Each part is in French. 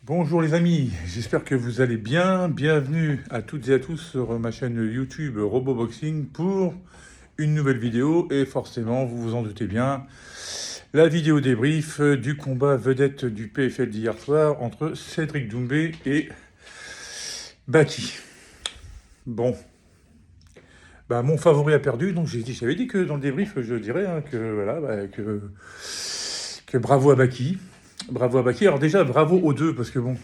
Bonjour les amis, j'espère que vous allez bien. Bienvenue à toutes et à tous sur ma chaîne YouTube RoboBoxing pour une nouvelle vidéo. Et forcément, vous vous en doutez bien, la vidéo débrief du combat vedette du PFL d'hier soir entre Cédric Doumbé et Baki. Bon, bah, mon favori a perdu, donc j'avais dit que dans le débrief, je dirais que voilà, que bravo à Baki. Bravo à Baki. Alors déjà, bravo aux deux, parce que bon,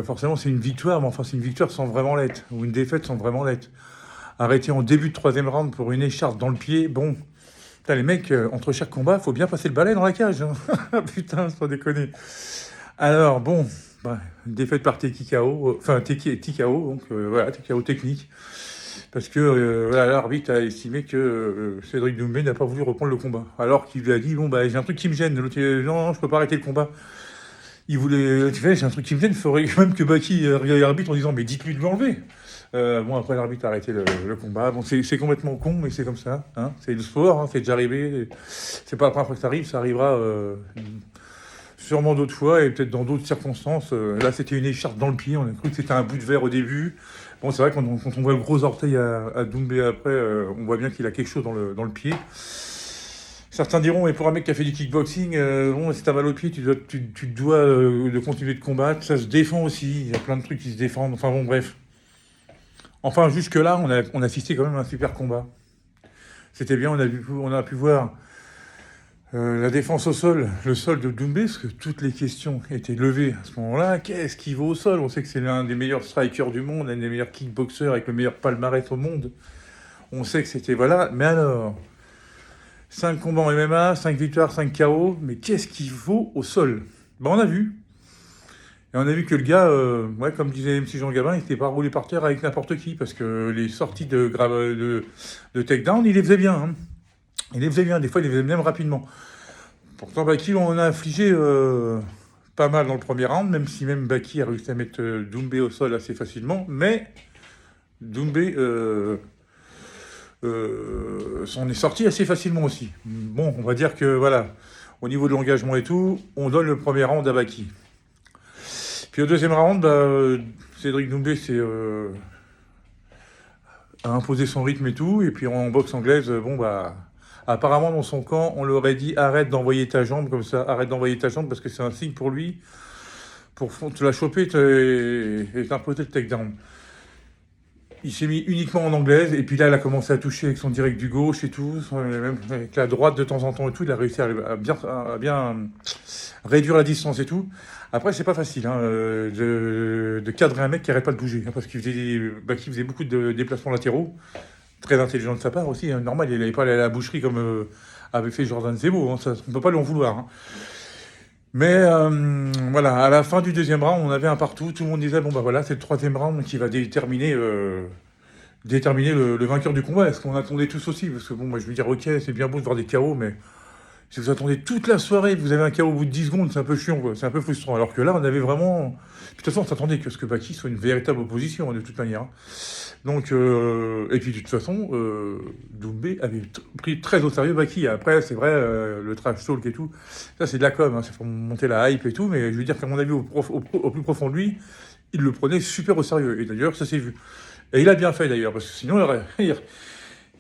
forcément c'est une victoire, mais enfin c'est une victoire sans vraiment l'être, ou une défaite sans vraiment l'être. Arrêté en début de troisième round pour une écharpe dans le pied, bon, putain, les mecs, entre chaque combat, faut bien passer le balai dans la cage, hein. Putain, sans déconner. Alors bon, bah, une défaite par TKO, enfin TKO, donc voilà, TKO technique. Parce que voilà, l'arbitre a estimé que Cédric Doumbé n'a pas voulu reprendre le combat. Alors qu'il lui a dit, bon, bah, j'ai un truc qui me gêne. L'autre, non, je peux pas arrêter le combat. Il voulait, tu fais, j'ai un truc qui me gêne, il faudrait même que Baki regarde l'arbitre en disant, mais dites-lui de l'enlever. Bon, après, l'arbitre a arrêté le combat. Bon, c'est complètement con, mais c'est comme ça. Hein. C'est le sport, hein, c'est déjà arrivé. C'est pas la première fois que ça arrivera sûrement d'autres fois et peut-être dans d'autres circonstances. Là, c'était une écharpe dans le pied. On a cru que c'était un bout de verre au début. Bon, c'est vrai, quand on voit le gros orteil à Doumbé après, on voit bien qu'il a quelque chose dans le pied. Certains diront, mais pour un mec qui a fait du kickboxing, bon, si t'as mal au pied, tu te dois de continuer de combattre. Ça se défend aussi. Il y a plein de trucs qui se défendent. Enfin bon, bref. Enfin, jusque-là, on a assisté quand même à un super combat. C'était bien, on a pu voir la défense au sol, le sol de Doumbé, parce que toutes les questions étaient levées à ce moment-là. Qu'est-ce qu'il vaut au sol? On sait que c'est l'un des meilleurs strikers du monde, l'un des meilleurs kickboxers avec le meilleur palmarès au monde. On sait que c'était, voilà. Mais alors, 5 combats en MMA, 5 victoires, 5 KO, mais qu'est-ce qu'il vaut au sol? Ben, on a vu. Et on a vu que le gars, ouais, comme disait MC Jean Gabin, il n'était pas roulé par terre avec n'importe qui, parce que les sorties de takedown, il les faisait bien. Hein. Il les faisait bien, des fois il les faisait même rapidement. Pourtant, Baki, on en a infligé pas mal dans le premier round, même si même Baki a réussi à mettre Doumbé au sol assez facilement, mais Doumbé s'en est sorti assez facilement aussi. Bon, on va dire que, voilà, au niveau de l'engagement et tout, on donne le premier round à Baki. Puis au deuxième round, Cédric Doumbé a imposé son rythme et tout. Et puis en boxe anglaise, bon, bah, apparemment dans son camp, on leur aurait dit arrête d'envoyer ta jambe comme ça, arrête d'envoyer ta jambe parce que c'est un signe pour lui, pour te la choper et t'imposer le takedown. Il s'est mis uniquement en anglaise, et puis là, il a commencé à toucher avec son direct du gauche et tout, même avec la droite de temps en temps et tout, il a réussi à bien réduire la distance et tout. Après, c'est pas facile hein, de cadrer un mec qui n'arrête pas de bouger, hein, parce qu'il faisait beaucoup de déplacements latéraux, très intelligent de sa part aussi, hein, normal, il n'allait pas aller à la boucherie comme avait fait Jordan Zebo, hein, ça, on ne peut pas lui en vouloir. Hein. Mais voilà, à la fin du deuxième round, on avait un partout. Tout le monde disait, bon bah voilà, c'est le troisième round qui va déterminer le vainqueur du combat. Est-ce qu'on attendait tous aussi? Parce que bon, moi je veux dire, ok, c'est bien beau de voir des KO, mais si vous attendez toute la soirée, vous avez un KO au bout de 10 secondes, c'est un peu chiant, quoi. C'est un peu frustrant. Alors que là, on avait vraiment... De toute façon, on s'attendait que ce que Baki soit une véritable opposition, hein, de toute manière. Donc, et puis de toute façon, Doumbé avait pris très au sérieux Baki. Après, c'est vrai, le trash talk et tout, ça c'est de la com, hein, c'est pour monter la hype et tout, mais je veux dire qu'à mon avis, au plus profond de lui, il le prenait super au sérieux. Et d'ailleurs, ça s'est vu. Et il a bien fait d'ailleurs, parce que sinon,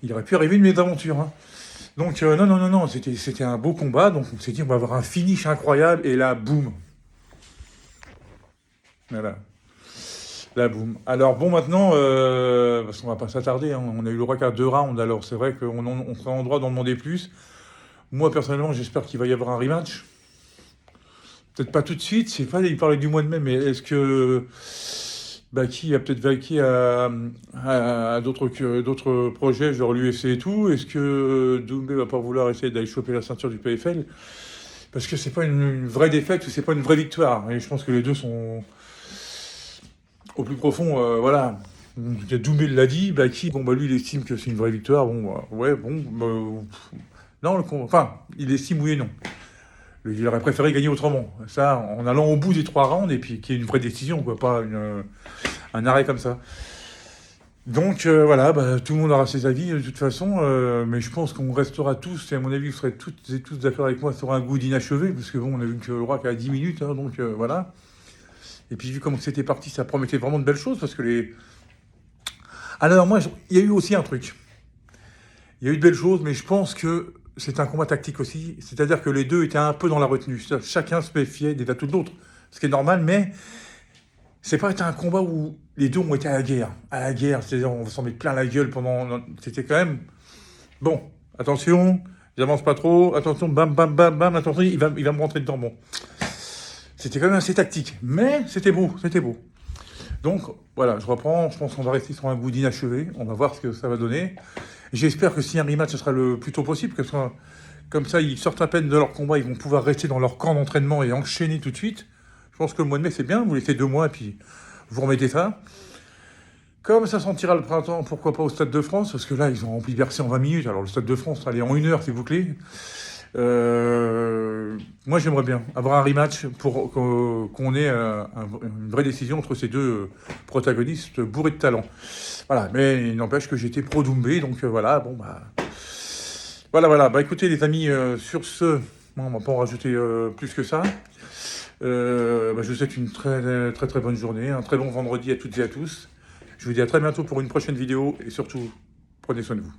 il aurait pu arriver une mésaventure. Hein. Donc, non, c'était un beau combat, donc on s'est dit, on va avoir un finish incroyable, et là, boum. Voilà. Là, boum. Alors bon, maintenant, parce qu'on va pas s'attarder, hein, on a eu le droit qu'à 2 rounds, alors c'est vrai on serait en droit d'en demander plus. Moi, personnellement, j'espère qu'il va y avoir un rematch. Peut-être pas tout de suite, c'est pas, il parlait du mois de mai, mais est-ce que Baki a peut-être vaqué à d'autres projets, genre l'UFC et tout? Est-ce que Doumbé va pas vouloir essayer d'aller choper la ceinture du PFL? Parce que c'est pas une vraie défaite ou c'est pas une vraie victoire. Et je pense que les deux sont... Au plus profond, voilà. Doumbé l'a dit, Baki, bon, bah, lui, il estime que c'est une vraie victoire. Bon, ouais, bon. Non, enfin, il estime oui et non. Il aurait préféré gagner autrement. Ça, en allant au bout des 3 rounds, et puis qu'il y ait une vraie décision, quoi, pas un arrêt comme ça. Donc, voilà, bah, tout le monde aura ses avis, de toute façon. Mais je pense qu'on restera tous, et à mon avis, vous serez toutes et tous d'accord avec moi sur un goût d'inachevé, parce que bon, on a vu que le roi a 10 minutes, hein, donc voilà. Et puis vu comment c'était parti, ça promettait vraiment de belles choses parce que les... Alors moi, il y a eu aussi un truc. Il y a eu de belles choses, mais je pense que c'est un combat tactique aussi. C'est-à-dire que les deux étaient un peu dans la retenue. Chacun se méfiait des atouts de l'autre, ce qui est normal, mais c'est pas été un combat où les deux ont été à la guerre. À la guerre, c'est-à-dire on s'en met plein la gueule pendant... C'était quand même... Bon, attention, j'avance pas trop, attention, bam, bam, bam, bam, attention, il va me rentrer dedans. Bon, c'était quand même assez tactique, mais c'était beau, c'était beau. Donc, voilà, je reprends, je pense qu'on va rester sur un goût d'inachevé, on va voir ce que ça va donner. J'espère que si un rematch, ce sera le plus tôt possible, que ce soit, comme ça, ils sortent à peine de leur combat, ils vont pouvoir rester dans leur camp d'entraînement et enchaîner tout de suite. Je pense que le mois de mai, c'est bien, vous laissez 2 mois, et puis vous remettez ça. Comme ça sentira le printemps, pourquoi pas au Stade de France, parce que là, ils ont rempli Bercy en 20 minutes, alors le Stade de France, allez, en 1 heure, c'est bouclé. Moi, j'aimerais bien avoir un rematch pour qu'on ait une vraie décision entre ces deux protagonistes bourrés de talent. Voilà, mais il n'empêche que j'étais pro Doumbé, donc voilà, bon, bah... Voilà, bah écoutez les amis, sur ce, on va pas en rajouter plus que ça. Bah, je vous souhaite une très bonne journée, un très bon vendredi à toutes et à tous. Je vous dis à très bientôt pour une prochaine vidéo, et surtout, prenez soin de vous.